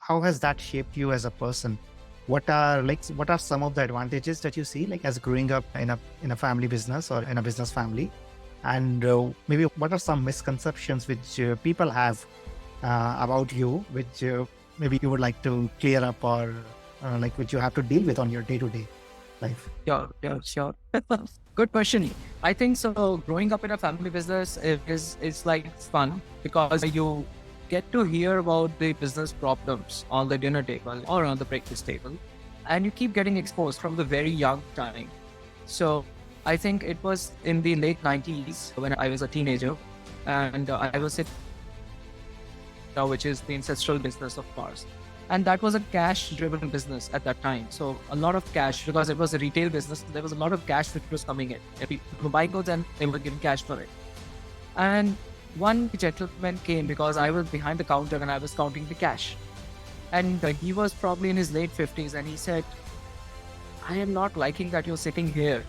how has that shaped you as a person? What are some of the advantages that you see like as growing up in a family business or in a business family? And maybe what are some misconceptions which people have about you, which maybe you would like to clear up, or like which you have to deal with on your day-to-day life? Yeah, yeah, sure. Good question. I think so. Growing up in a family business is like fun because you get to hear about the business problems on the dinner table or on the breakfast table, and you keep getting exposed from the very young time. So I think it was in the late 90s when I was a teenager, and I was at which is the ancestral business of ours. And that was a cash driven business at that time. So a lot of cash, because it was a retail business, there was a lot of cash which was coming in. People would buy goods and they were giving cash for it. And one gentleman came because I was behind the counter and I was counting the cash. And he was probably in his late 50s and he said, I am not liking that you're sitting here.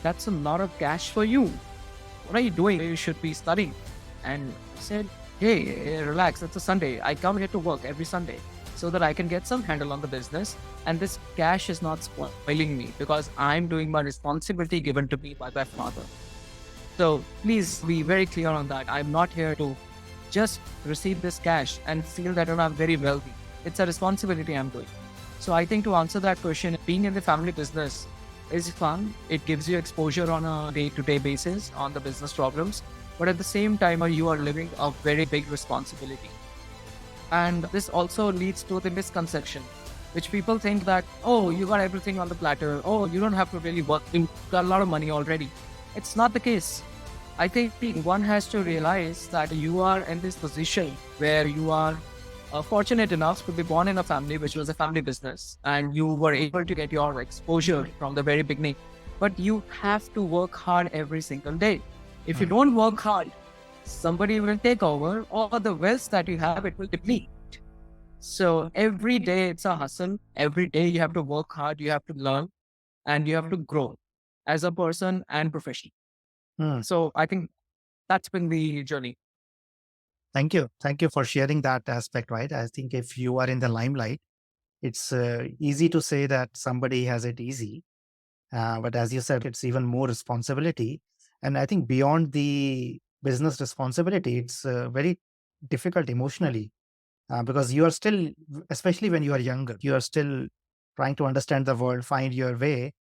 That's a lot of cash for you. What are you doing? You should be studying. And I said, hey, relax. It's a Sunday. I come here to work every Sunday so that I can get some handle on the business. And this cash is not spoiling me because I'm doing my responsibility given to me by my father. So please be very clear on that. I'm not here to just receive this cash and feel that I'm very wealthy. It's a responsibility I'm doing. So I think to answer that question, being in the family business is fun. It gives you exposure on a day-to-day basis on the business problems. But at the same time, you are living a very big responsibility. And this also leads to the misconception, which people think that, oh, you got everything on the platter. Oh, you don't have to really work. You got a lot of money already. It's not the case. I think one has to realize that you are in this position where you are fortunate enough to be born in a family which was a family business and you were able to get your exposure from the very beginning. But you have to work hard every single day. If you don't work hard, somebody will take over, or the wealth that you have, it will deplete. So every day it's a hustle. Every day you have to work hard, you have to learn, and you have to grow as a person and professional. Hmm. So I think that's been the journey. Thank you. Thank you for sharing that aspect, right? I think if you are in the limelight, it's easy to say that somebody has it easy. But as you said, it's even more responsibility. And I think beyond the business responsibility, it's very difficult emotionally because you are still, especially when you are younger, you are still trying to understand the world, find your way.